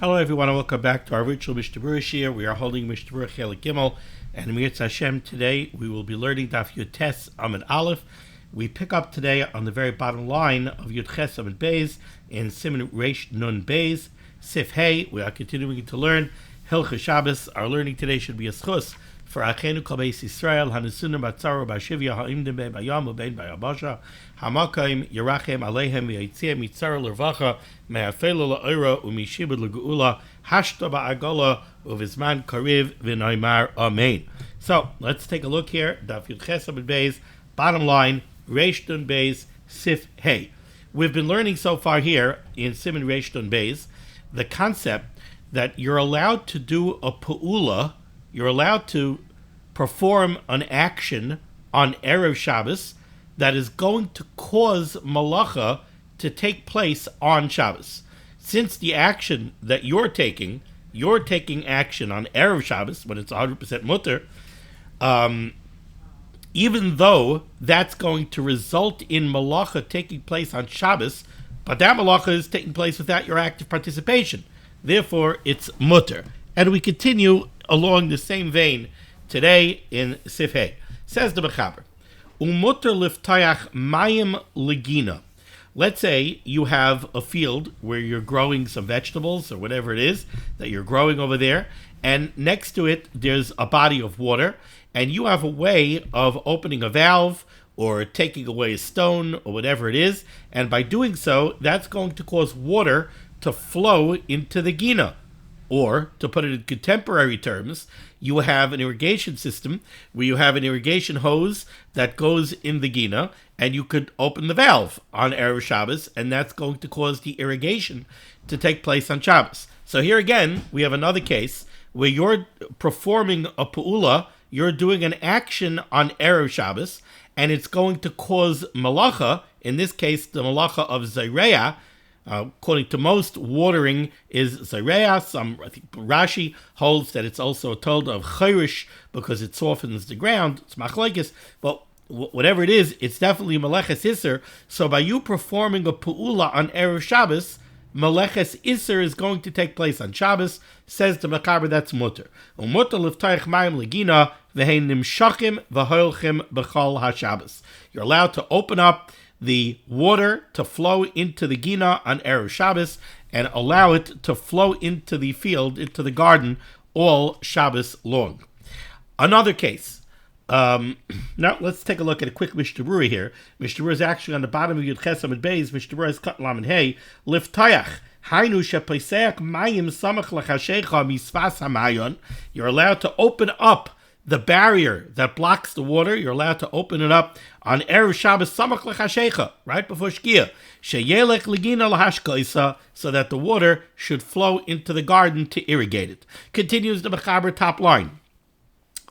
Hello everyone and welcome back to our ritual Mishnah Berurah Shir. We are holding Mishnah Berurah Chelik Gimel, and Mirz Hashem today we will be learning Daf Yud Tes Amud Aleph. We pick up today on the very bottom line of Yud Ches Amud Beis in Siman Reish Nun Beis Sif Hey. We are continuing to learn Hilchos Shabbos. Our learning today should be a schus for Achenu Kol Beis Yisrael Hanesunim Batzaro Bashivya Ha'imdim Bein Bayam Ubein Bayabasha Hamakaim Yerachem Aleihem V'Yitzia Mitzara L'Rvacha Me'afelu La'ira U'Mishibud L'Geula Hashta Ba'agola U'Vizman Kariv V'Noimar Amen. So let's take a look here. Daf Yud Ches Amud Beis, bottom line, Reish Nun Beis Sif Hey. We've been learning so far here in Siman Reish Nun Beis the concept that you're allowed to do a pu'ula, you're allowed to perform an action on Erev Shabbos that is going to cause malacha to take place on Shabbos. Since the action that you're taking action on Erev Shabbos when it's 100% mutter, even though that's going to result in malacha taking place on Shabbos, but that malacha is taking place without your active participation. Therefore, it's mutter. And we continue along the same vein today in Sif Hey. Says the Mechaber, Umutter liftayach mayim legina. Let's say you have a field where you're growing some vegetables or whatever it is that you're growing over there, and next to it there's a body of water, and you have a way of opening a valve or taking away a stone or whatever it is, and by doing so, that's going to cause water to flow into the gina. Or, to put it in contemporary terms, you have an irrigation system where you have an irrigation hose that goes in the gina, and you could open the valve on Erev Shabbos, and that's going to cause the irrigation to take place on Shabbos. So here again, we have another case where you're performing a pu'ula, you're doing an action on Erev Shabbos, and it's going to cause malacha, in this case, the malacha of Zayreah. According to most, watering is Zayreah. Some, I think Rashi holds that it's also told of Chayrish because it softens the ground. It's machlokes, but whatever it is, it's definitely Meleches Isser. So by you performing a pu'ula on Erev Shabbos, Meleches Isser is going to take place on Shabbos. Says the Mechaber, that's mutter. Umutter liftayich mayim legina v'hein nimshachim v'hoilchim b'chol haShabbos. You're allowed to open up the water to flow into the gina on Erev Shabbos and allow it to flow into the field, into the garden, all Shabbos long. Another case. Now let's take a look at a quick Mishnah Berurah here. Mishnah Berurah is actually on the bottom of Yud Ches Amud Beis. Mishnah Berurah is cut lam and hey. Liftayach hainu shepeseach mayim samach lachashecha misvas hamayon. You're allowed to open up the barrier that blocks the water. You're allowed to open it up on Erev Shabbos samach lechashecha, right before Shkia. Sheyelech legina lahashkoisa, so that the water should flow into the garden to irrigate it. Continues the Mechaber top line.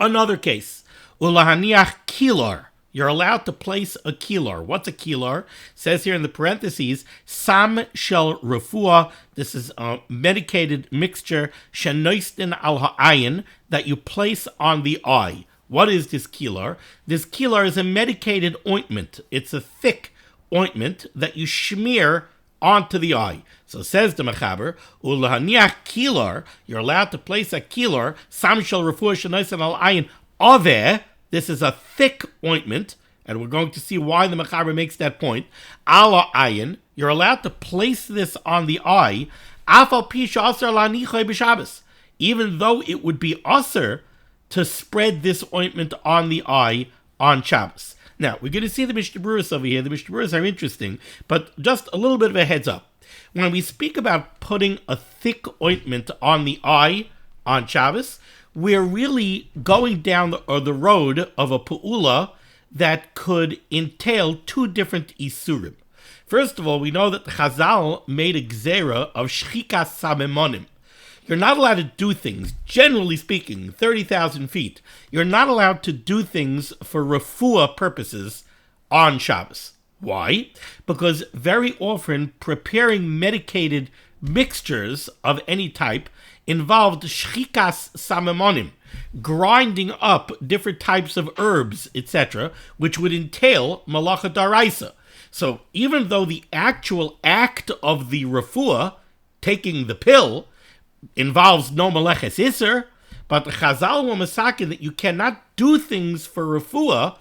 Another case. Ulahaniach kilar. You're allowed to place a kilar. What's a kilar? It says here in the parentheses, sam shel refuah. This is a medicated mixture, shenoistin al ha'ayin, that you place on the eye. What is this kilar? This kilar is a medicated ointment. It's a thick ointment that you smear onto the eye. So says the Mechaber, ulahaniach kilar. You're allowed to place a kilar, sam shel refuah shenoistin al ha'ayin, aveh. This is a thick ointment, and we're going to see why the Mechaber makes that point. Ala ayin, you're allowed to place this on the eye, afal pisha aser lanichoi b'Shabbos, even though it would be aser to spread this ointment on the eye on Shabbos. Now, we're going to see the Mishnah Berurah over here. The Mishnah Berurahs are interesting, but just a little bit of a heads up. When we speak about putting a thick ointment on the eye on Shabbos, we're really going down the road of a pu'ula that could entail two different isurim. First of all, we know that the Chazal made a gzera of shchikas samemonim. You're not allowed to do things, generally speaking, 30,000 feet. You're not allowed to do things for refuah purposes on Shabbos. Why? Because very often preparing medicated mixtures of any type involved shchikas samemonim, grinding up different types of herbs, etc., which would entail malacha daraisa. So even though the actual act of the refuah, taking the pill, involves no meleches iser, but the Chazal were masakin that you cannot do things for refuah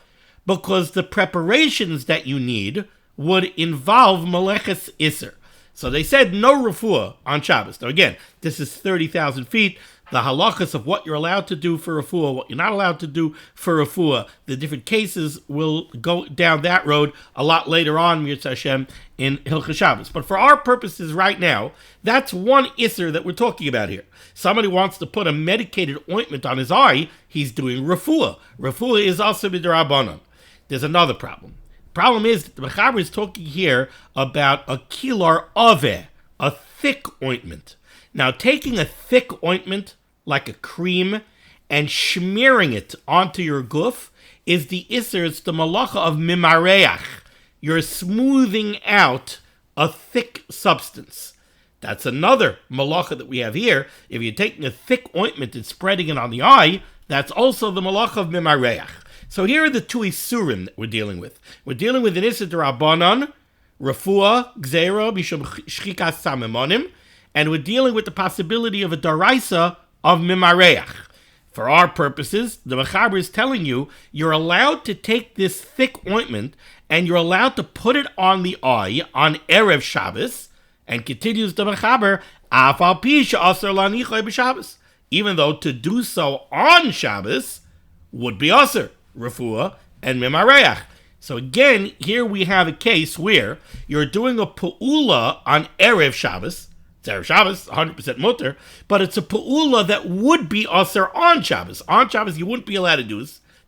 because the preparations that you need would involve meleches iser. So they said no refuah on Shabbos. Now again, this is 30,000 feet. The halachas of what you're allowed to do for refuah, what you're not allowed to do for refuah, the different cases will go down that road a lot later on, Mirz Hashem, in Hilchos Shabbos. But for our purposes right now, that's one isser that we're talking about here. Somebody wants to put a medicated ointment on his eye, he's doing refuah. Refuah is also b'derabanan. There's another problem. The problem is that the Mechaber is talking here about a kilar aveh, a thick ointment. Now, taking a thick ointment, like a cream, and smearing it onto your guf is the isser, it's the malacha of mimareach. You're smoothing out a thick substance. That's another malacha that we have here. If you're taking a thick ointment and spreading it on the eye, that's also the malacha of mimareach. So here are the two isurim that we're dealing with. We're dealing with an isser d'Rabbanan, refuah, gzeira, mishum shchikas samemonim, and we're dealing with the possibility of a daraisa of mimareach. For our purposes, the Mechaber is telling you, you're allowed to take this thick ointment and you're allowed to put it on the eye on Erev Shabbos, and continues the Mechaber, af al pi she'aser lanichai b'Shabbos. Even though to do so on Shabbos would be aser, refuah, and mimareach. So again, here we have a case where you're doing a pu'ula on Erev Shabbos. It's Erev Shabbos, 100% mutter, but it's a pu'ula that would be aser on Shabbos. On Shabbos, you wouldn't be allowed to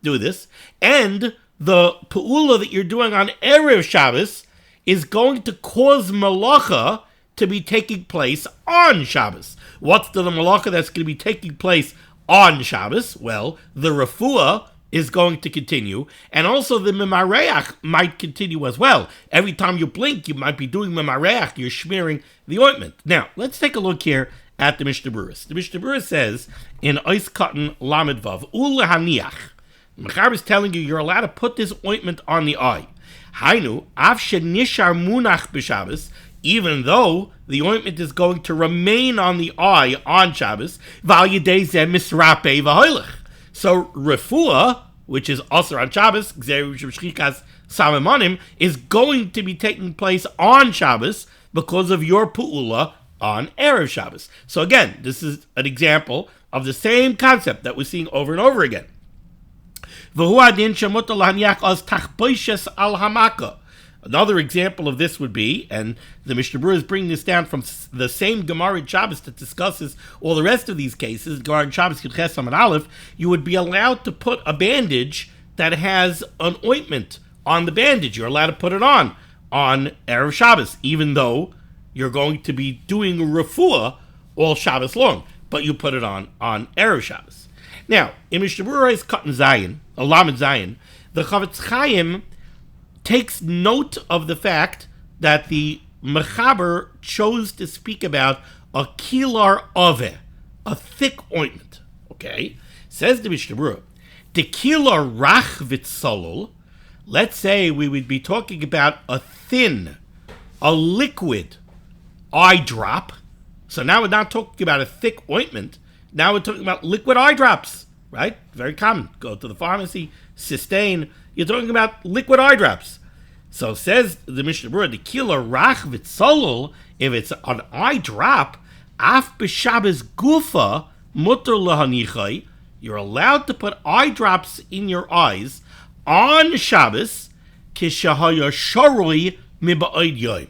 do this. And the pu'ula that you're doing on Erev Shabbos is going to cause malacha to be taking place on Shabbos. What's the malacha that's going to be taking place on Shabbos? Well, the refuah is going to continue, and also the mimareach might continue as well. Every time you blink, you might be doing mimareach, you're smearing the ointment. Now, let's take a look here at the Mishnah Berurah. The Mishnah Berurah says in Ois Katan Lamed Vav, Ulehaniach. The Mechaber is telling you you're allowed to put this ointment on the eye. Hainu, av shenishar munach b'Shabbos, even though the ointment is going to remain on the eye on Shabbos, val yedei zeh misrape v'hoilech. So refuah, which is also on Shabbos, is going to be taking place on Shabbos because of your pu'ula on Erev Shabbos. So again, this is an example of the same concept that we're seeing over and over again. Another example of this would be, and the Mishnah Berurah is bringing this down from the same Gemara in Shabbos that discusses all the rest of these cases, Gemara in Shabbos Yud and Aleph, you would be allowed to put a bandage that has an ointment on the bandage. You're allowed to put it on Erev Shabbos, even though you're going to be doing refuah all Shabbos long, but you put it on Erev Shabbos. Now, in Mishnah Berurah's Katan Zayin, Lamed Zayin, the Chavetz Chaim takes note of the fact that the Mechaber chose to speak about a kilar aveh, a thick ointment. Okay? Says the Mishnah Berurah, the kilar rach v'tzolol, let's say we would be talking about a thin, a liquid eye drop. So now we're not talking about a thick ointment. Now we're talking about liquid eye drops, right? Very common. Go to the pharmacy, Sustain. You're talking about liquid eye drops. So says the Mishnah Berurah, the kila rach v'tzolol, if it's an eye drop, af b'Shabbos gufa mutter lahanichai, you're allowed to put eye drops in your eyes on Shabbos, kishahaya sharoi miba'id yoim,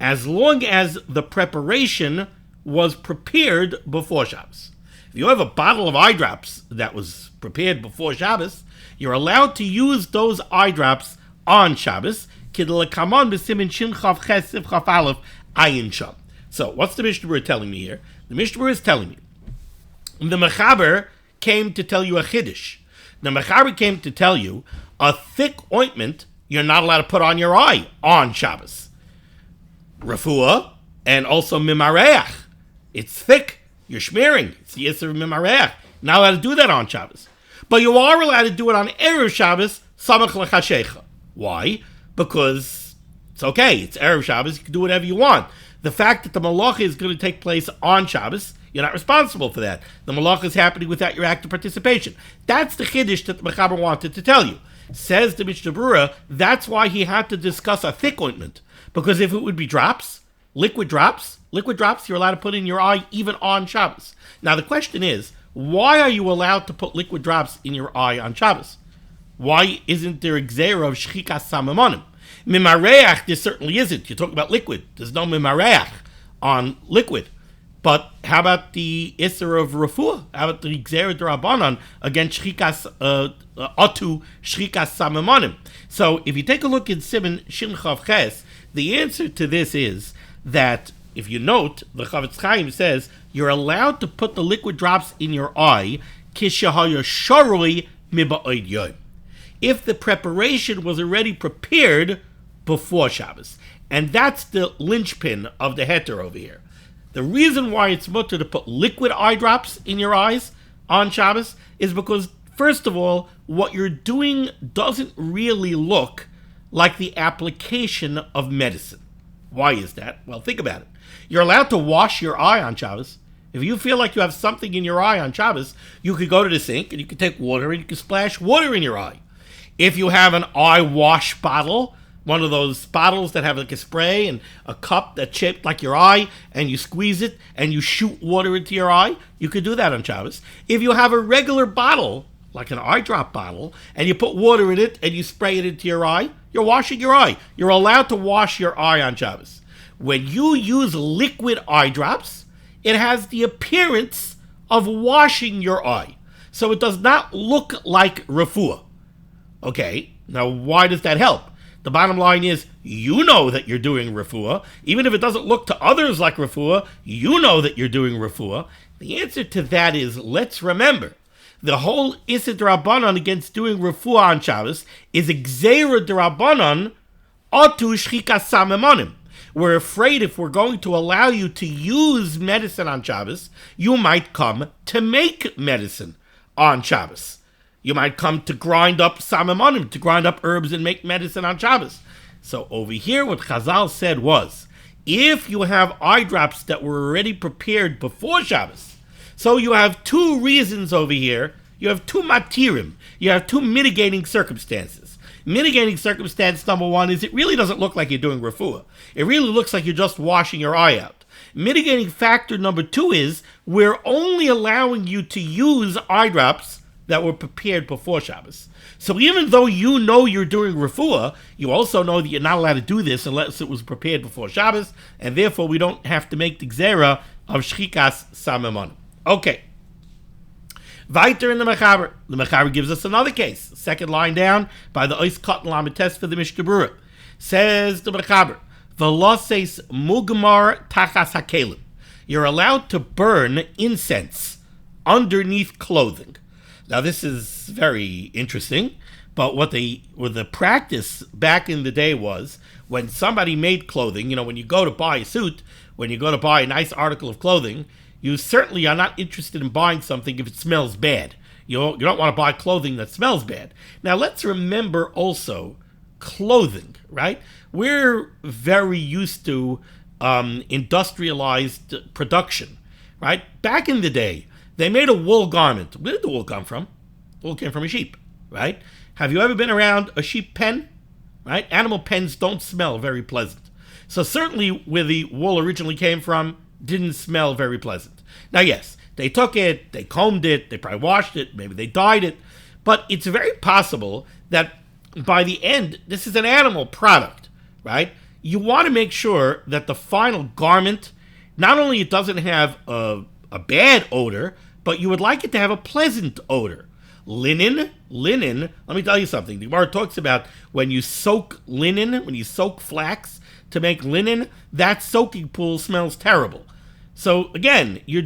as long as the preparation was prepared before Shabbos. If you have a bottle of eye drops that was prepared before Shabbos, you're allowed to use those eye drops on Shabbos. So what's the Mishnah Berurah telling me here? The Mishnah Berurah is telling me the Mechaber came to tell you a chiddush. The Mechaber came to tell you a thick ointment you're not allowed to put on your eye on Shabbos. Refuah and also mimareach. It's thick. You're smearing. It's the Yisr of mimareach. Not allowed to do that on Shabbos. But you are allowed to do it on Erev Shabbos, samach l'chashecha. Why? Because it's okay. It's Erev Shabbos. You can do whatever you want. The fact that the malacha is going to take place on Shabbos You're not responsible for that. The malacha is happening without your active participation. That's the chiddush that the Mechaber wanted to tell you. Says the Mishnah Berurah, that's why he had to discuss a thick ointment. Because if it would be drops, liquid drops you're allowed to put in your eye even on Shabbos. Now the question is, why are you allowed to put liquid drops in your eye on Shabbos? Why isn't there a gzeira of shchikas samamonim? Mimareach, there certainly isn't. You're talking about liquid. There's no mimareach on liquid. But how about the Isser of Refuah? How about the Gzera D'Rabbanan against Shchikas Otu Shchikas Samamonim? So if you take a look in Siman Shin Chav Ches, the answer to this is that, if you note, the Chavetz Chaim says, you're allowed to put the liquid drops in your eye Kishahaya Sharoi Miba'od Yom, if the preparation was already prepared before Shabbos. And that's the linchpin of the heter over here. The reason why it's mutter to put liquid eye drops in your eyes on Shabbos is because, first of all, what you're doing doesn't really look like the application of medicine. Why is that? Well, think about it. You're allowed to wash your eye on Shabbos. If you feel like you have something in your eye on Shabbos, you could go to the sink and you could take water and you could splash water in your eye. If you have an eye wash bottle, one of those bottles that have like a spray and a cup that's shaped like your eye, and you squeeze it and you shoot water into your eye, you could do that on Shabbos. If you have a regular bottle, like an eye drop bottle, and you put water in it and you spray it into your eye, you're washing your eye. You're allowed to wash your eye on Shabbos. When you use liquid eye drops, it has the appearance of washing your eye. So it does not look like refuah. Okay, now why does that help? The bottom line is, you know that you're doing refuah. Even if it doesn't look to others like refuah, you know that you're doing refuah. The answer to that is, let's remember, the whole Issa D'Rabbanan against doing refuah on Shabbos is a Gzeira D'Rabbanan Otu Shchikas Samamonim. We're afraid if we're going to allow you to use medicine on Shabbos, you might come to make medicine on Shabbos. You might come to grind up samamonim, to grind up herbs and make medicine on Shabbos. So over here, what Chazal said was, if you have eye drops that were already prepared before Shabbos, so you have two reasons over here. You have two matirim. You have two mitigating circumstances. Mitigating circumstance number one is it really doesn't look like you're doing refuah. It really looks like you're just washing your eye out. Mitigating factor number two is we're only allowing you to use eye drops that were prepared before Shabbos. So even though you know you're doing refuah, you also know that you're not allowed to do this unless it was prepared before Shabbos, and therefore we don't have to make the gzera of shchikas samamonim. Okay. Weiter in the Mechaber. The Mechaber gives us another case. Second line down by the Ois Katan Lamed Tes for the Mishnah Berurah. Says the Mechaber, Veloses mugmar tachas hakelim. You're allowed to burn incense underneath clothing. Now this is very interesting, but what the practice back in the day was, when somebody made clothing, when you go to buy a suit, when you go to buy a nice article of clothing, you certainly are not interested in buying something if it smells bad. You don't want to buy clothing that smells bad. Now let's remember also clothing, right? We're very used to industrialized production, right? Back in the day, they made a wool garment. Where did the wool come from? The wool came from a sheep, right? Have you ever been around a sheep pen? Right? Animal pens don't smell very pleasant. So certainly where the wool originally came from didn't smell very pleasant. Now yes, they took it, they combed it, they probably washed it, maybe they dyed it, but it's very possible that by the end, this is an animal product, right? You want to make sure that the final garment, not only it doesn't have a bad odor, but you would like it to have a pleasant odor. Linen, let me tell you something. The Gemara talks about when you soak linen, when you soak flax to make linen, that soaking pool smells terrible. So again, you're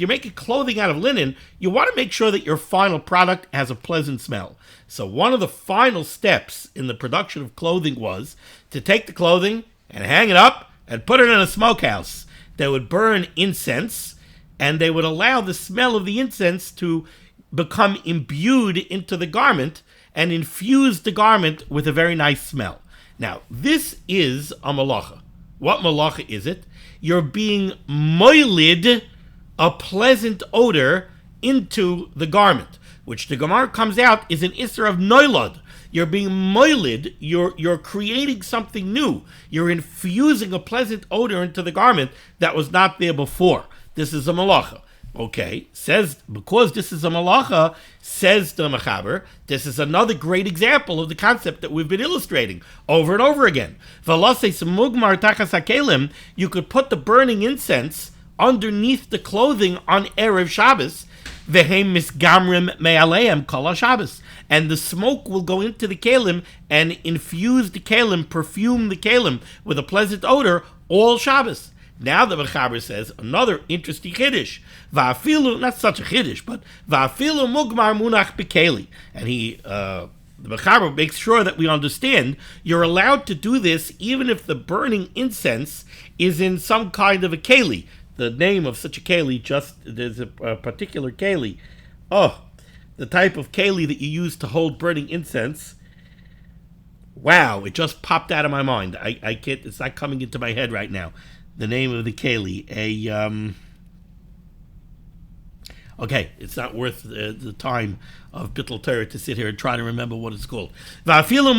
making clothing out of linen, you want to make sure that your final product has a pleasant smell. So one of the final steps in the production of clothing was to take the clothing and hang it up and put it in a smokehouse. They would burn incense, and they would allow the smell of the incense to become imbued into the garment and infuse the garment with a very nice smell. Now, this is a malacha. What malacha is it? You're being moilid a pleasant odor into the garment, which the Gemara comes out is an Isser of Noilad. You're being moiled, you're creating something new. You're infusing a pleasant odor into the garment that was not there before. This is a malacha. Okay, because this is a malacha, says the Mechaber, this is another great example of the concept that we've been illustrating over and over again. You could put the burning incense underneath the clothing on Erev Shabbos, Vehem misgamrim me'aleim kol Shabbos, and the smoke will go into the kelim and infuse the kelim, perfume the kelim with a pleasant odor all Shabbos. Now the Mechaber says another interesting chiddush. Va'afilu, not such a chiddush, but va'afilu mugmar munach bekeli, and the Mechaber makes sure that we understand you're allowed to do this even if the burning incense is in some kind of a keli. The name of such a keli, there's a particular keli. Oh, the type of keli that you use to hold burning incense. Wow, it just popped out of my mind. I can't, it's not coming into my head right now. The name of the keli. Okay, it's not worth the time of Bittul Torah to sit here and try to remember what it's called. Even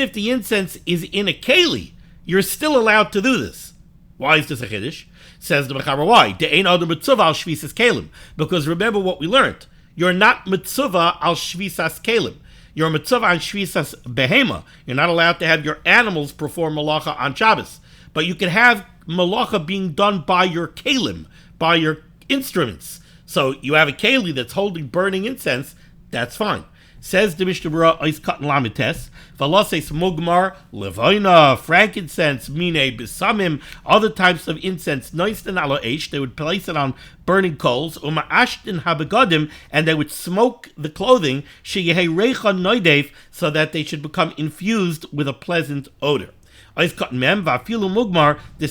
if the incense is in a keli, you're still allowed to do this. Why is this a chiddush? Says the Mechaber, why? De'ein adam mitzvah al shvisas kelim. Because remember what we learned. You're not mitzvah al shvisas kelim. You're mitzvah on shvisas behema. You're not allowed to have your animals perform malacha on Shabbos. But you can have malacha being done by your kelim, by your instruments. So you have a keli that's holding burning incense, that's fine. Says the Mishnah Berurah, Ois Katan Lamites, Valases Mugmar, Levaina, frankincense, Mine Bisamim, other types of incense, Noisten Alo Eish, they would place it on burning coals, Uma Ashtin Habegadim, and they would smoke the clothing, Sheyehe Reicha Noidev, so that they should become infused with a pleasant odor. This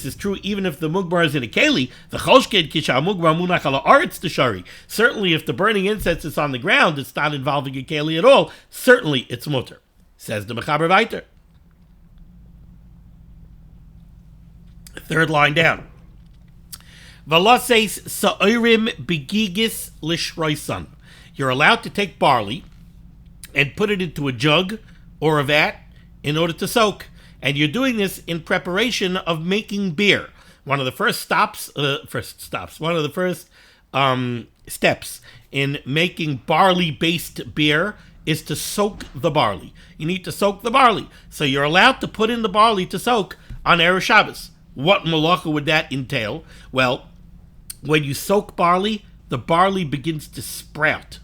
is true even if the mugmar is in a keli. Certainly if the burning incense is on the ground, it's not involving a keli at all. Certainly it's mutter. Says the Mechaber weiter. Third line down. You're allowed to take barley and put it into a jug or a vat in order to soak. And you're doing this in preparation of making beer. One of the first steps in making barley-based beer is to soak the barley. You need to soak the barley. So you're allowed to put in the barley to soak on Erev Shabbos. What malacha would that entail? Well, when you soak barley, the barley begins to sprout.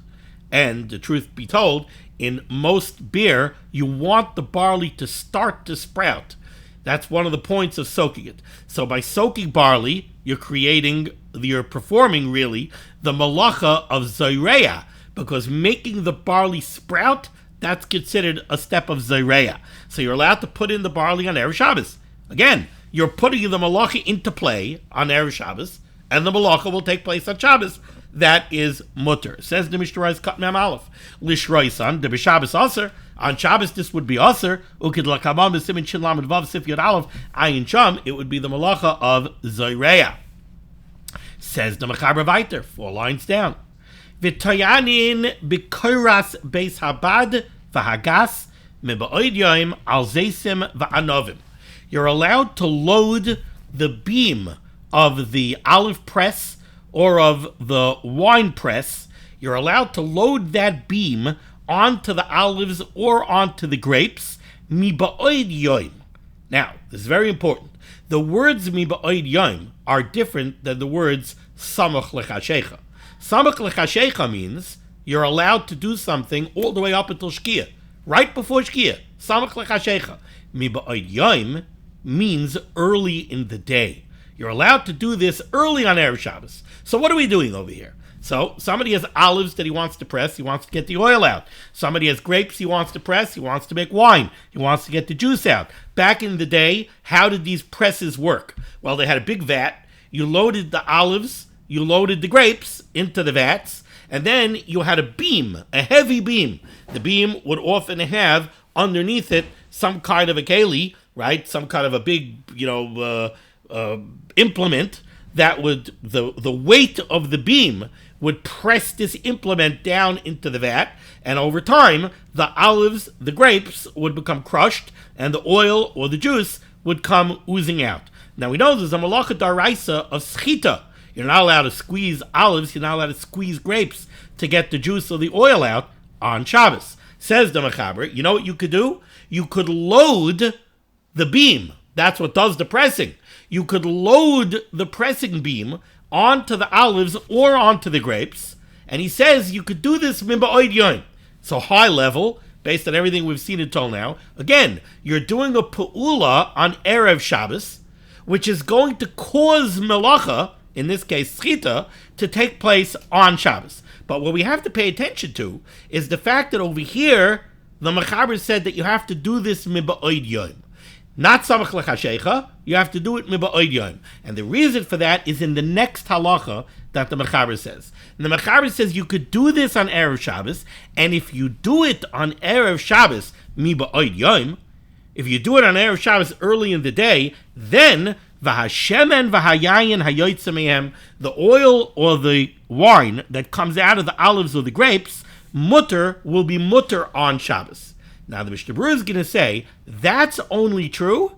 And the truth be told, in most beer, you want the barley to start to sprout. That's one of the points of soaking it. So by soaking barley, you're performing really the malacha of zoreya, because making the barley sprout, that's considered a step of zoreya. So you're allowed to put in the barley on Erev Shabbos. Again, you're putting the malacha into play on Erev Shabbos, and the malacha will take place on Shabbos. That is mutter. Says the Mishnah Berurah Kat Mem Aleph. Lishroisan, the B'Shabbos Aser. On Shabbos, this would be Aser. Ukid Lakamam B'Simin Shin Lamed Vav Sif Yod Aleph. Ayin Sham, it would be the malacha of Zoreya. Says the Mechaber weiter, 4 lines down. V'toyanin b'koras beis habad v'hagas meba'od yoim al zeisim v'anovim. You're allowed to load the beam of the olive press or of the wine press. You're allowed to load that beam onto the olives or onto the grapes. Miba'od yoim. Now, this is very important. The words miba'od yoim are different than the words samach lechashecha. Samach lechashecha means you're allowed to do something all the way up until Shkia. Right before Shkia. Samach lechashecha. Miba'od yoim means early in the day. You're allowed to do this early on Erev Shabbos. So what are we doing over here? So somebody has olives that he wants to press. He wants to get the oil out. Somebody has grapes he wants to press. He wants to make wine. He wants to get the juice out. Back in the day, how did these presses work? Well, they had a big vat. You loaded the olives. You loaded the grapes into the vats. And then you had a beam, a heavy beam. The beam would often have underneath it some kind of a keli, right? Some kind of a big, implement that would the weight of the beam would press this implement down into the vat, and over time, the olives, the grapes, would become crushed, and the oil or the juice would come oozing out. Now we know there's a malacha daraisa of schita. You're not allowed to squeeze olives, you're not allowed to squeeze grapes to get the juice or the oil out on Shabbos. Says the Mechaber, you know what you could do? You could load the beam. That's what does the pressing. You could load the pressing beam onto the olives or onto the grapes. And he says you could do this min ba'od yom. So high level, based on everything we've seen until now. Again, you're doing a pu'ula on Erev Shabbos, which is going to cause melacha, in this case schita, to take place on Shabbos. But what we have to pay attention to is the fact that over here, the Mechaber said that you have to do this min ba'od yom. Not samach lechashecha, you have to do it min ba'od yom. And the reason for that is in the next halacha that the Mechaber says. And the Mechaber says you could do this on Erev Shabbos, and if you do it on Erev Shabbos min ba'od yom, if you do it on Erev Shabbos early in the day, then v'hashemen v'hayayin hayoytze mehem, the oil or the wine that comes out of the olives or the grapes, mutter will be mutter on Shabbos. Now the Mishnah Berurah is going to say that's only true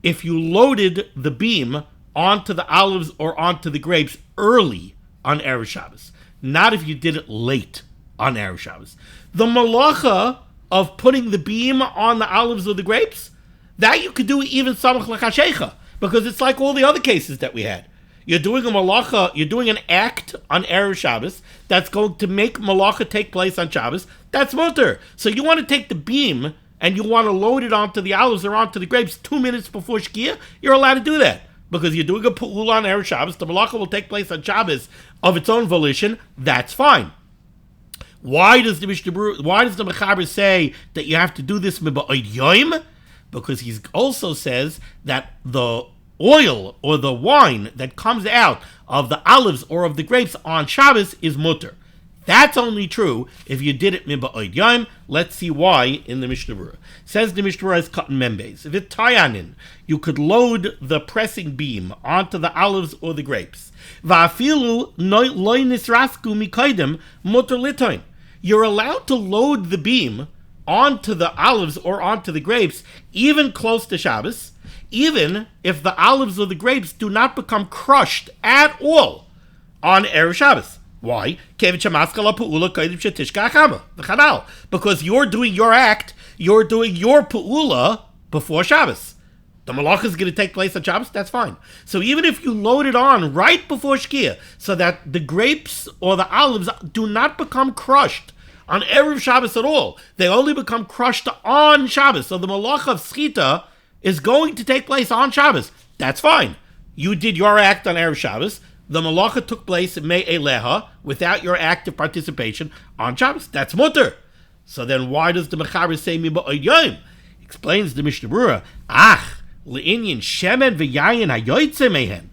if you loaded the beam onto the olives or onto the grapes early on Erev Shabbos, not if you did it late on Erev Shabbos. The malacha of putting the beam on the olives or the grapes, that you could do even samach lechashecha, because it's like all the other cases that we had. You're doing a malacha, you're doing an act on Erev Shabbos that's going to make malacha take place on Shabbos. That's mutter. So you want to take the beam and you want to load it onto the olives or onto the grapes 2 minutes before Shkia, you're allowed to do that. Because you're doing a pu'ula on Erev Shabbos, the malacha will take place on Shabbos of its own volition, that's fine. Why does the Mechaber say that you have to do this min ba'od yom? Because he also says that the oil or the wine that comes out of the olives or of the grapes on Shabbos is mutter. That's only true if you did it min ba'od yom. Let's see why in the Mishnah Berurah. Says the Mishnah Berurah is cotton membes. If it's tayanin, you could load the pressing beam onto the olives or the grapes. Va'afilu loy nisrasku mikaydem mutter litoin. You're allowed to load the beam onto the olives or onto the grapes even close to Shabbos, even if the olives or the grapes do not become crushed at all on Erev Shabbos. Why? Because you're doing your act, you're doing your pu'ula before Shabbos. The malacha is going to take place on Shabbos, that's fine. So even if you load it on right before Shkia, so that the grapes or the olives do not become crushed on Erev Shabbos at all, they only become crushed on Shabbos. So the malacha of schita is going to take place on Shabbos. That's fine. You did your act on Erev Shabbos. The malacha took place in May Eleha without your active participation on Shabbos. That's mutter. So then why does the Mechaber say min ba'od yom? Explains the Mishnah Berurah, le'inyan shemen v'yayin hayoytze mehen.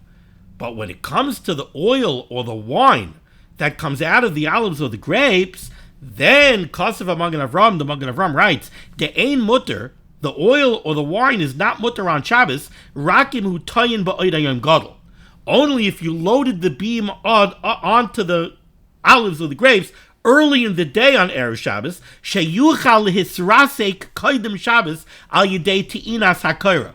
But when it comes to the oil or the wine that comes out of the olives or the grapes, then Kosev Magen Avram, the Magen Avram writes, de'ein mutter, the oil or the wine is not mutter on Shabbos, rakim hu tayin ba'od hayom gadol. Only if you loaded the beam onto the olives or the grapes early in the day on Erev Shabbos, sheyuchal lehisrasek koydem Shabbos al yedei ti'inas hakora,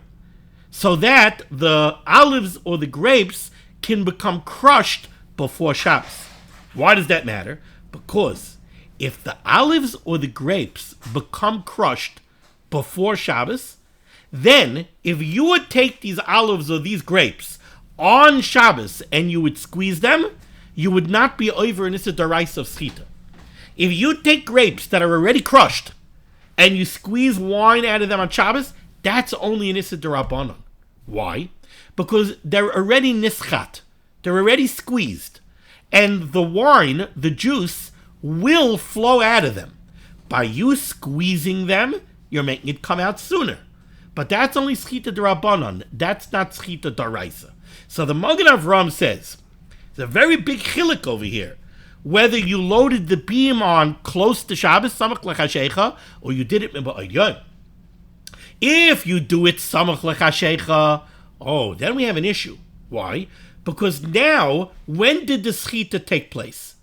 so that the olives or the grapes can become crushed before Shabbos. Why does that matter? Because if the olives or the grapes become crushed before Shabbos, then if you would take these olives or these grapes on Shabbos and you would squeeze them, you would not be over an issa d'oraisa of schita. If you take grapes that are already crushed and you squeeze wine out of them on Shabbos, that's only an issa d'rabbanan. Why? Because they're already nischat. They're already squeezed. And the wine, the juice, will flow out of them. By you squeezing them, you're making it come out sooner. But that's only schita d'rabbanan. That's not schita d'oraisa. So the Magen Avram says, there's a very big chiluk over here. Whether you loaded the beam on close to Shabbos, samach lechashecha, or you did it min ba'od yom. If you do it samach lechashecha, then we have an issue. Why? Because now, when did the schita take place?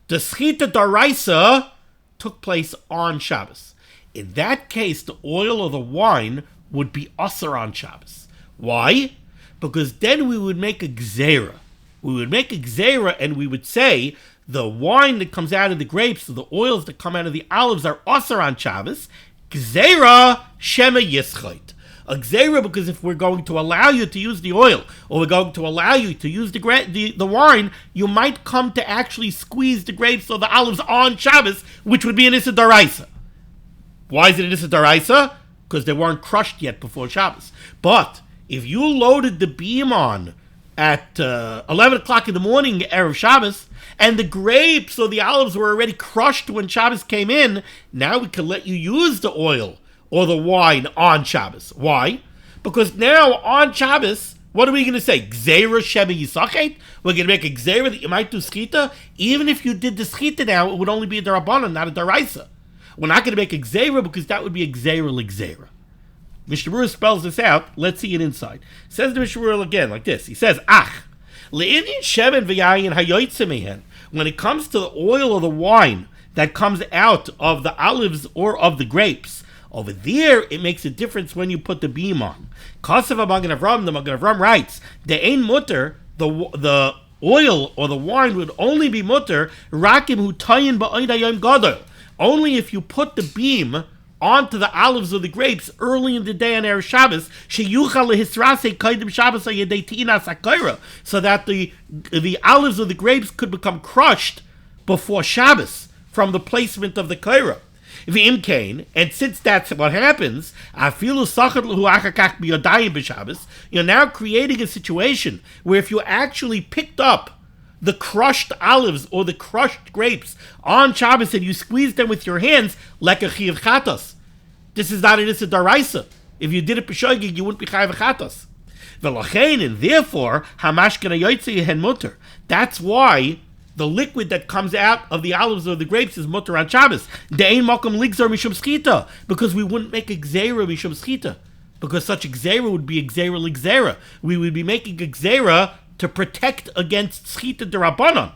The schita daraisa took place on Shabbos. In that case, the oil or the wine would be asur on Shabbos. Why? Because then we would make a gzeira. We would make a gzeira and we would say the wine that comes out of the grapes, or the oils that come out of the olives are asur on Shabbos. Gzeira shema yischait. A gzeira, because if we're going to allow you to use the oil, or we're going to allow you to use the wine, you might come to actually squeeze the grapes or the olives on Shabbos, which would be an issa daraisa. Why is it an issa daraisa? Because they weren't crushed yet before Shabbos. But if you loaded the beam on at 11 o'clock in the morning, Erev Shabbos, and the grapes or the olives were already crushed when Shabbos came in, now we can let you use the oil or the wine on Shabbos. Why? Because now on Shabbos, what are we going to say? Gzeira shema yisachet? We're going to make a gzeira that you might do schita? Even if you did the schita now, it would only be a darabanan, not a daraisa. We're not going to make a gzeira because that would be a gzeira l'gzeira. Mishnah Berurah spells this out. Let's see it inside. Says the Mishnah Berurah again like this. He says, le'inyan shemen v'yayin hayoytze mehen. When it comes to the oil or the wine that comes out of the olives or of the grapes, over there, it makes a difference when you put the beam on. Kasav Magen Avram, the Magen Avram writes, "De'ein mutter, the oil or the wine would only be mutter rakim hu tayin ba'oid hayom gadol. Only if you put the beam onto the olives or the grapes early in the day on Erev Shabbos, sheyuchal lehisrasei kaidim Shabbos ayedei ti'inas hakayra, so that the olives or the grapes could become crushed before Shabbos from the placement of the kaira. And since that's what happens, you're now creating a situation where if you actually picked up the crushed olives or the crushed grapes on Shabbos and you squeeze them with your hands, like a chiyav chatos. This is not an issa daraisa. If you did it b'shoigig, you wouldn't be chayav chatos. And therefore, hamashkena yoytze yehen mutter. That's why the liquid that comes out of the olives or the grapes is mutter on Shabbos. De'ein makom ligzar mishum schita, because we wouldn't make a gzeira mishum schita, because such a gzeira would be a gzeira ligzera. We would be making a gzeira to protect against schita derabanan.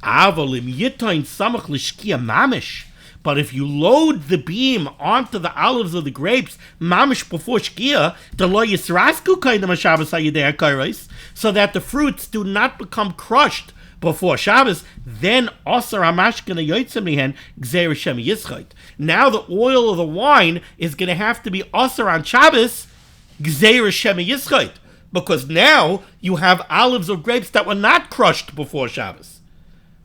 Avolim yitain samach l'shkia mamish. But if you load the beam onto the olives or the grapes mamish before shkia, the lo yisrasku kainam Shabbos hayidei hakayros, so that the fruits do not become crushed before Shabbos, then asar hamashkena yoytze mihen gzeira shema yischait. Now the oil or the wine is going to have to be asar on Shabbos, gzeira shema yischait, because now you have olives or grapes that were not crushed before Shabbos.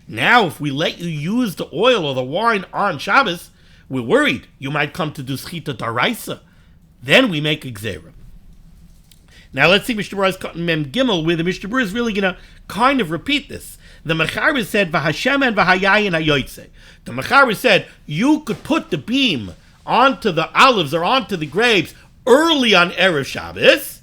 Now, if we let you use the oil or the wine on Shabbos, we're worried you might come to do schita daraisa. Then we make a gzeira. Now let's see Mishnah Berurah's cotton mem gimel, where the Mishnah Berurah is really going to kind of repeat this. The Mechaber said, "V'Hashem and v'Hayayin hayoytze." The Mechaber said you could put the beam onto the olives or onto the grapes early on Erev Shabbos,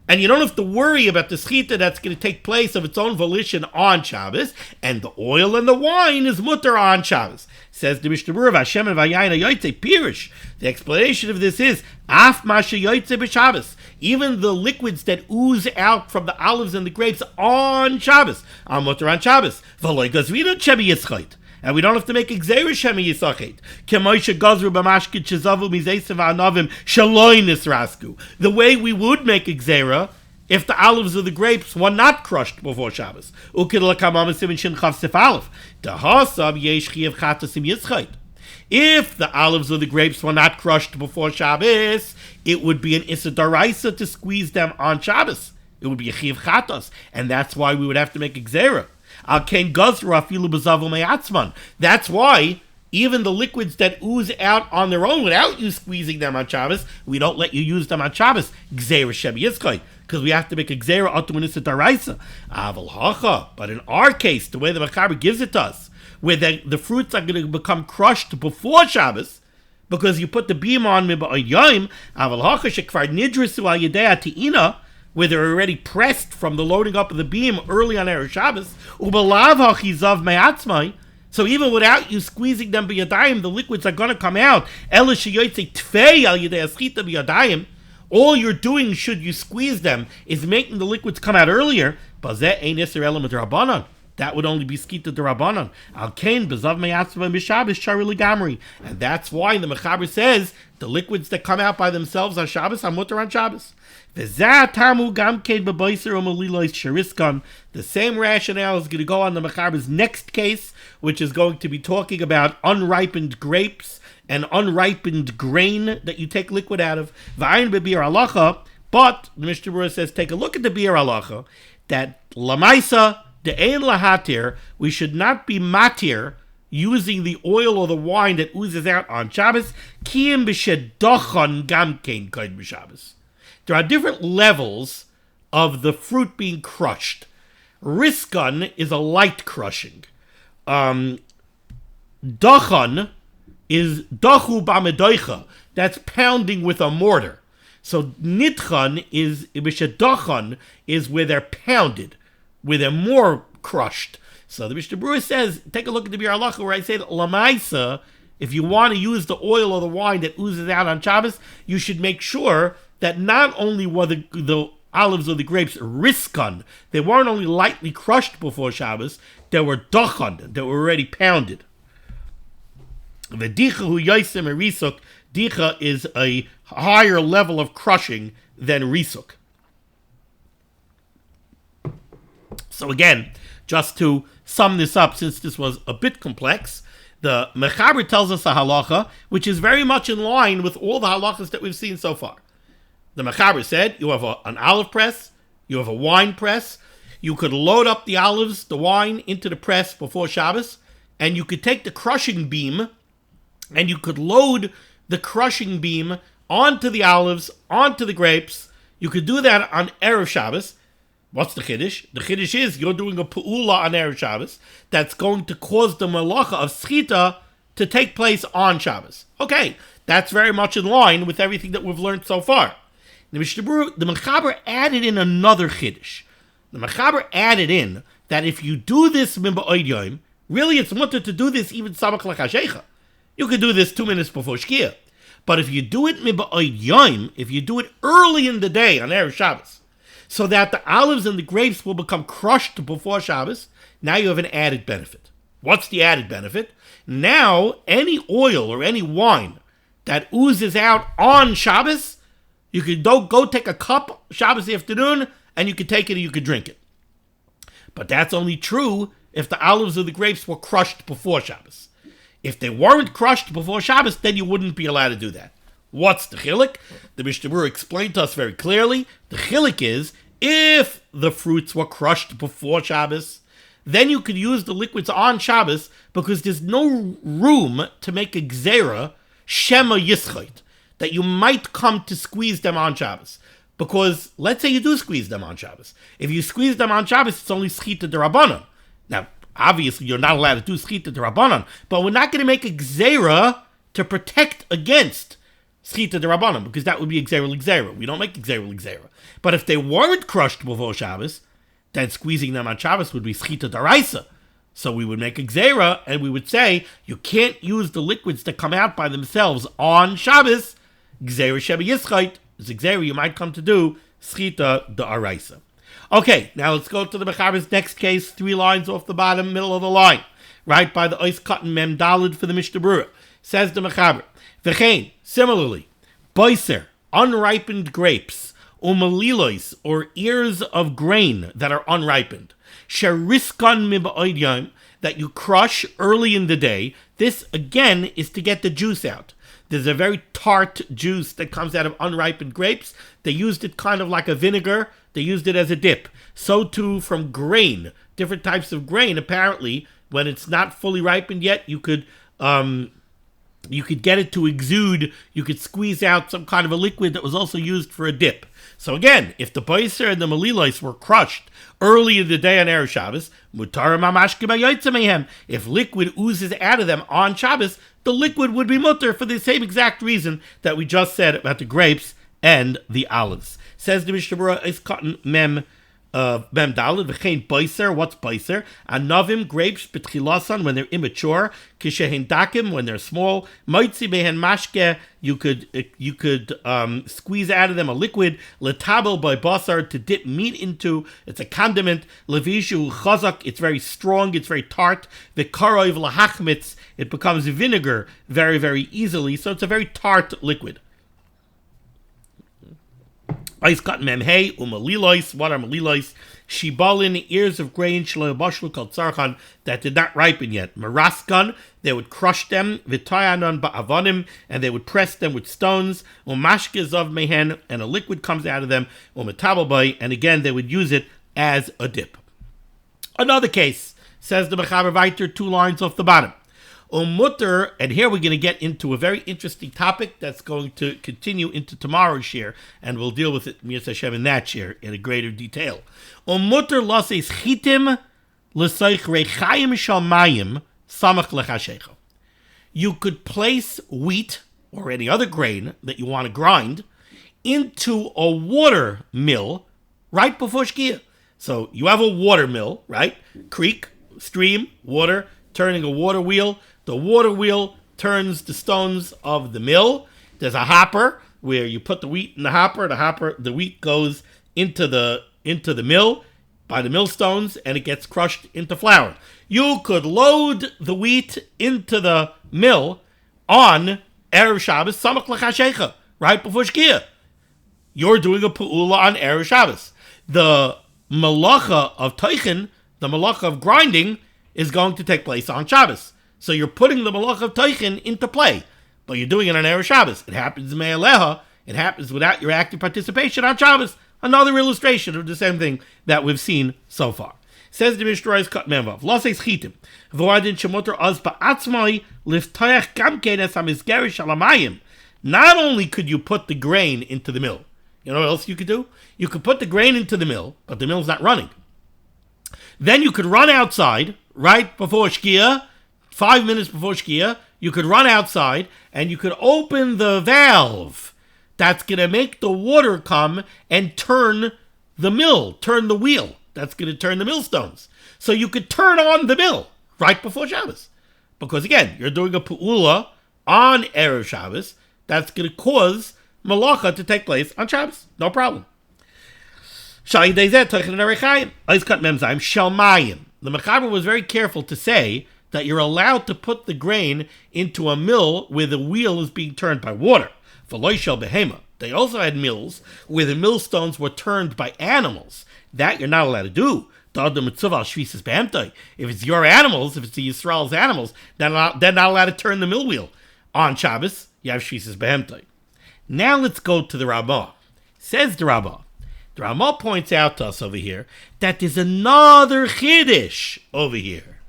and you don't have to worry about the schita that's going to take place of its own volition on Shabbos, and the oil and the wine is mutter on Shabbos. Says the Mishnah Berurah, "V'Hashem and v'Hayayin hayoytze." Pirish. The explanation of this is af masha yoytze b'Shabbos. Even the liquids that ooze out from the olives and the grapes on Shabbos are mutter on Shabbos. V'loy gazvina shema yischait. And we don't have to make a gzeira shema yisachet. Kemoisha gazru b'mashkid shezavu mizeisav ha'anavim shaloi nisrasku. The way we would make a gzeira if the olives or the grapes were not crushed before Shabbos. Ukid l'kamamasim in shin chav sif aleph. Dehasab yesh chiyav chatasim yischait. If the olives or the grapes were not crushed before Shabbos, it would be an issa daraisa to squeeze them on Shabbos. It would be a chiyav chatos, and that's why we would have to make a gzeira. That's why even the liquids that ooze out on their own without you squeezing them on Shabbos, we don't let you use them on Shabbos. Gzeira shema yischait, because we have to make a gzeira atu an issa daraisa. Aval hacha, but in our case, the way the Mechaber gives it to us, where the fruits are going to become crushed before Shabbos, because you put the beam on yom, aval hacha shekvar nidrisu al yedei ti'ina, where they're already pressed from the loading up of the beam early on Erev Shabbos, ubalav hachizav me'atzmai. So even without you squeezing them b'yadayim, the liquids are going to come out. Ela sheyoytze tfei al yedei aschita b'yadayim. All you're doing, should you squeeze them, is making the liquids come out earlier. Bazeh ein iser element rabbanon. That would only be skita d'Rabbanan. Al kain bezav meyatzva mishabes shari legamri. And that's why the Mechaber says the liquids that come out by themselves on Shabbos are mutter on Shabbos. V'zeh tamu gam kain b'baiser umalilois shariskan. The same rationale is going to go on the Mechaber's next case, which is going to be talking about unripened grapes and unripened grain that you take liquid out of. V'ayin b'biur halacha. But the Mishnah Berurah says, take a look at the biur halacha, that lamaisa, the ein lahatir, we should not be matir using the oil or the wine that oozes out on Shabbos. Kiyim b'shedachon gamkein kaid b'Shabbos. There are different levels of the fruit being crushed. Riskan is a light crushing. Dachon is dachu b'medoicha. That's pounding with a mortar. So nitchan is b'shedachon is where they're pounded, where they're more crushed. So the Mishnah Berurah says, take a look at the biur halacha where I say that lamaisa, if you want to use the oil or the wine that oozes out on Shabbos, you should make sure that not only were the olives or the grapes riskan, they weren't only lightly crushed before Shabbos, they were dachon, they were already pounded. The dicha hu yaisem risuk, dicha is a higher level of crushing than risuk. So again, just to sum this up, since this was a bit complex, the Mechaber tells us a halacha, which is very much in line with all the halachas that we've seen so far. The Mechaber said, you have an olive press, you have a wine press, you could load up the olives, the wine, into the press before Shabbos, and you could take the crushing beam, and you could load the crushing beam onto the olives, onto the grapes. You could do that on Erev Shabbos. What's the Chiddush? The Chiddush is you're doing a Pu'ula on Erev Shabbos that's going to cause the Malacha of Schita to take place on Shabbos. Okay, that's very much in line with everything that we've learned so far. The Mechaber added in another Chiddush. The Mechaber added in that if you do this Miba'od Yom, really it's mutter to do this even Samach L'Chashecha. You could do this 2 minutes before Shkia. But if you do it Miba'od Yom, if you do it early in the day on Erev Shabbos, so that the olives and the grapes will become crushed before Shabbos, now you have an added benefit. What's the added benefit? Now, any oil or any wine that oozes out on Shabbos, you could go take a cup Shabbos afternoon, and you could take it and you could drink it. But that's only true if the olives or the grapes were crushed before Shabbos. If they weren't crushed before Shabbos, then you wouldn't be allowed to do that. What's the chilik? The Mishnah Berurah explained to us very clearly. The chilik is, if the fruits were crushed before Shabbos, then you could use the liquids on Shabbos because there's no room to make a gzera, shema yischait, that you might come to squeeze them on Shabbos. Because let's say you do squeeze them on Shabbos. If you squeeze them on Shabbos, it's only schita d'Rabbanan. Now, obviously, you're not allowed to do schita d'Rabbanan, but we're not going to make a gzera to protect against schita d'Rabbanan, because that would be gzera l'gzera. We don't make gzera l'gzera. But if they weren't crushed before Shabbos, then squeezing them on Shabbos would be schita d'Oraisa. So we would make a gzera, and we would say, you can't use the liquids that come out by themselves on Shabbos. Gzera sheba yischait is a gzera you might come to do schita d'Oraisa. Okay, now let's go to the Mechaber's next case, 3 lines off the bottom, middle of the line. Right by the ois cotton mem dalid for the Mishnah Berurah. Says the Mechaber, V'chein, similarly, boiser, unripened grapes, umalilois, or ears of grain that are unripened, sheriskan miba'od yom, that you crush early in the day. This, again, is to get the juice out. There's a very tart juice that comes out of unripened grapes. They used it kind of like a vinegar. They used it as a dip. So too from grain, different types of grain. Apparently, when it's not fully ripened yet, you could get it to exude. You could squeeze out some kind of a liquid that was also used for a dip. So again, if the boiser and the malilois were crushed early in the day on Erev Shabbos, mutar mamash kibayotze mehem. If liquid oozes out of them on Shabbos, the liquid would be mutar for the same exact reason that we just said about the grapes and the olives. Says the Mishnah Berurah is cotton mem Mem Daled v'chein boiser. What's boiser? Anavim, grapes betchilasan when they're immature. Kishehin dakim when they're small. Moitzi behen mashke. You could squeeze out of them a liquid. Letabel by basar to dip meat into. It's a condiment. Levishu chazak. It's very strong. It's very tart. V'karoiv lahachmitz. It becomes vinegar very, very easily. So it's a very tart liquid. Ice cut memhei umalilois. What are malilois? Shibalin, ears of grain shloibashlu kal tzarchan that did not ripen yet. Maraskan, they would crush them. V'tayanon ba'avonim, and they would press them with stones. Umashkez of mehen, and a liquid comes out of them. Umetabelbay, and again they would use it as a dip. Another case, says the Mechaber Vayter, 2 lines off the bottom. Mutter, and here we're going to get into a very interesting topic that's going to continue into tomorrow's share, and we'll deal with it, Mir Hashem, in that share in a greater detail. Mutter lases chitim l'soich rechayim shalmayim samach lechashecho. You could place wheat or any other grain that you want to grind into a water mill right before Shkia. So you have a water mill, right? Creek, stream, water, turning a water wheel. The water wheel turns the stones of the mill. There's a hopper where you put the wheat in the hopper. The wheat goes into the mill by the millstones, and it gets crushed into flour. You could load the wheat into the mill on Erev Shabbos, Samach L'Chashecha, right before Shkia. You're doing a pu'ula on Erev Shabbos. The malacha of Teichen, the malacha of grinding, is going to take place on Shabbos. So you're putting the malacha of Teichen into play, but you're doing it on Erev Shabbos. It happens me'aleha. It happens without your active participation on Shabbos. Another illustration of the same thing that we've seen so far. Says the Mishnah Berurah cut memvav. Laseis chitim. V'oadin shemoter az ba'atzmai liftayach gamkein es hamizgerish alamayim. Not only could you put the grain into the mill, you know what else you could do? You could put the grain into the mill, but the mill's not running. Then you could run outside right before Shkia, 5 minutes before Shkia. You could run outside and you could open the valve that's going to make the water come and turn the mill, turn the wheel. That's going to turn the millstones. So you could turn on the mill right before Shabbos. Because again, you're doing a pu'ula on Erev Shabbos that's going to cause malacha to take place on Shabbos. No problem. The Mechaber was very careful to say that you're allowed to put the grain into a mill where the wheel is being turned by water. They also had mills where the millstones were turned by animals. That you're not allowed to do. If it's your animals, if it's the Yisrael's animals, they're not allowed to turn the mill wheel. On Shabbos, you have Shvisas Behemtai. Now let's go to the Ramah. Says the Ramah. The Ramah points out to us over here that there's another Chiddush over here.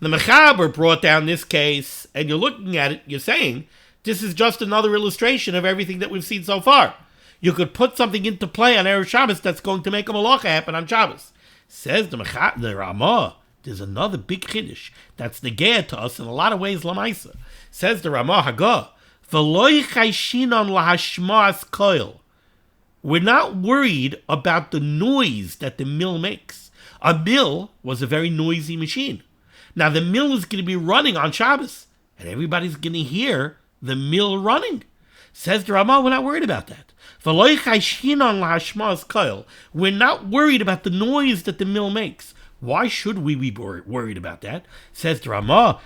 The Mechaber brought down this case, and you're looking at it, you're saying, this is just another illustration of everything that we've seen so far. You could put something into play on Erev Shabbos that's going to make a malacha happen on Shabbos. Says the Ramah, there's another big Chiddush that's negea to us in a lot of ways, Lamaisa. Says the Ramah Hagah, V'loi chayshinon lahashmas koil. We're not worried about the noise that the mill makes. A mill was a very noisy machine. Now the mill is going to be running on Shabbos, and everybody's going to hear the mill running. Says the Ramah, we're not worried about that. We're not worried about the noise that the mill makes. Why should we be worried about that? Says the Ramah,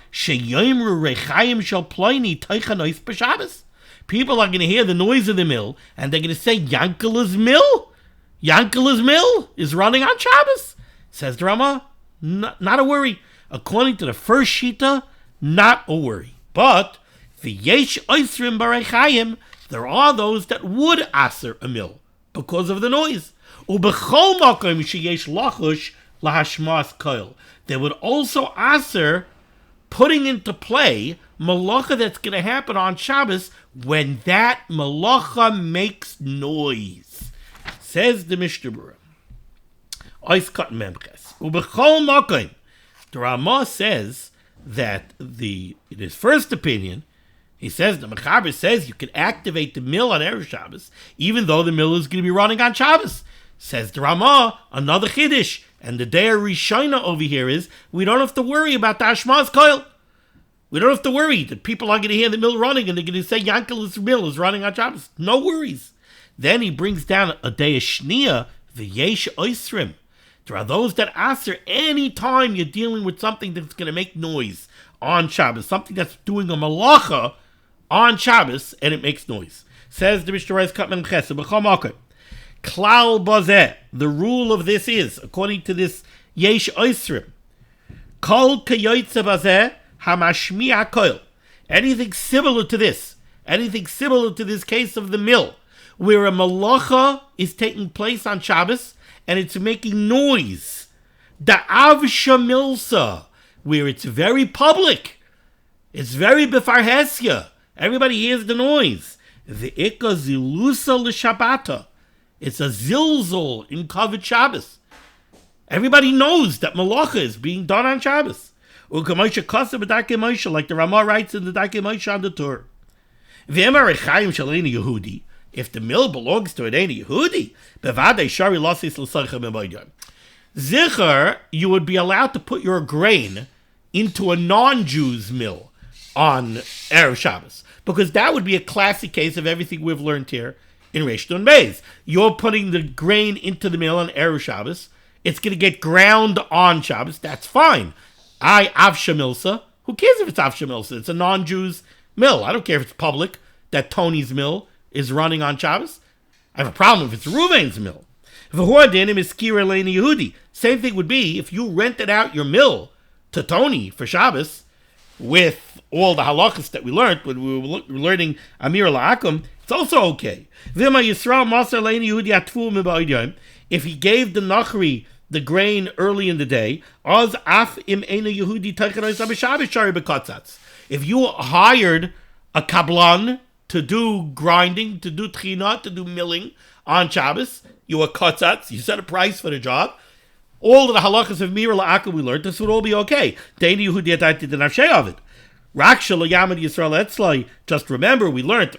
people are going to hear the noise of the mill, and they're going to say, Yankala's mill? Yankala's mill is running on Shabbos. Says the Ramah, not a worry. According to the first Shita, not a worry. But v'yesh oisrim barechayim, there are those that would aser a mill because of the noise. Ubechol makom sheyesh lachush lahashmas koil. They would also aser putting into play malacha that's going to happen on Shabbos when that malacha makes noise. Says the Mishnah Berurah. Ois kat memches. Ubechol makom. The Ramah says that in his first opinion, he says, the Mechaber says you can activate the mill on Erev Shabbos, even though the mill is going to be running on Shabbos. Says the Ramah, another chiddush, and the day of Rishona over here is we don't have to worry about the Ashmaz Koil. We don't have to worry that people are going to hear the mill running and they're going to say Yankel's mill is running on Shabbos. No worries. Then he brings down a day of Shnia, the Yesh Oisrim. There are those that answer any time you're dealing with something that's going to make noise on Shabbos, something that's doing a malacha on Shabbos, and it makes noise. Says the Mishnah Berurah Katman Chesed B'Chol Klal Bazeh. The rule of this is, according to this Yesh Oisrim, Kol Kayoytze Bazeh Hamashmi'a Koil. Anything similar to this case of the mill, where a malacha is taking place on Shabbos and it's making noise. The Avsha Milsa, where it's very public, it's very befarhesya. Everybody hears the noise. The Ika Zilusa L'Shabbata. It's a zilzul in Kavod Shabbos. Everybody knows that malacha is being done on Shabbos. Like the Ramah writes in the Darkei Moshe on the Torah. If the mill belongs to an Eini Yehudi, Zichar, you would be allowed to put your grain into a non-Jew's mill on Erev Shabbos, because that would be a classic case of everything we've learned here in Reish Nun Beis. You're putting the grain into the mill on Erev Shabbos. It's going to get ground on Shabbos. That's fine. Avsha Milsa. Who cares if it's Avsha Milsa? It's a non-Jew's mill. I don't care if it's public that Tony's mill is running on Shabbos. I have a problem if it's Reuven's mill. Same thing would be if you rented out your mill to Tony for Shabbos with all the halachas that we learned when we were learning Amir La'akum. It's also okay. If he gave the Nachri the grain early in the day, if you hired a kablan to do grinding, to do tchina, to do milling on Shabbos, you were kotzatz, you set a price for the job, all of the halachas of Mir La'akum we learned, this would all be okay. Just remember, we learned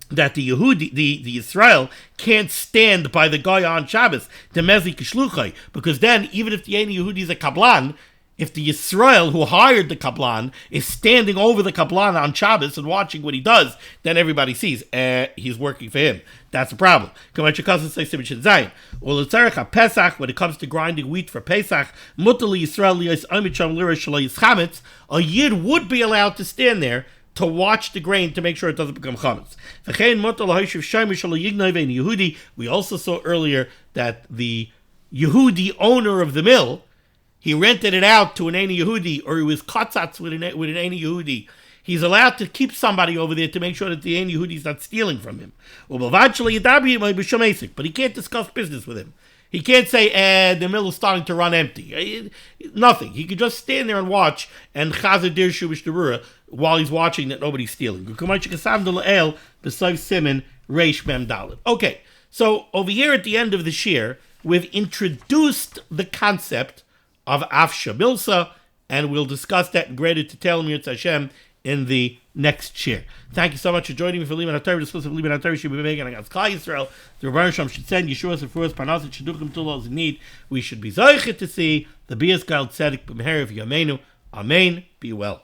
that the Yehudi, the Israel, can't stand by the guy on Shabbos, the Mezi Kishluchai, because then, even if the Eini Yehudi is a Kablan, if the Israel who hired the Kablan is standing over the Kablan on Shabbos and watching what he does, then everybody sees, he's working for him. That's a problem. When it comes to grinding wheat for Pesach, a Yid would be allowed to stand there to watch the grain to make sure it doesn't become chametz. We also saw earlier that the Yehudi owner of the mill, he rented it out to an Eini Yehudi, or he was kotzatz with an Eini Yehudi. He's allowed to keep somebody over there to make sure that the Eini Yehudi is not stealing from him. But he can't discuss business with him. He can't say, the mill is starting to run empty. Nothing. He could just stand there and watch and chazer Dirshu Mishnah Berurah while he's watching that nobody's stealing. Okay, so over here at the end of this year, we've introduced the concept of Avsha Milsa, and we'll discuss that in greater detail, Mir Hashem, in the next year. Thank you so much for joining me for Liman HaTorah. Discuss of Liman HaTorah should be making against Klal Yisrael. The Rebbeinu Shalom should send Yeshua's and Furas Parnasim Shidduchim to those in need. We should be zoichet to see the Bias Gal Tzedek B'Meher of Yameinu. Amen. Be well.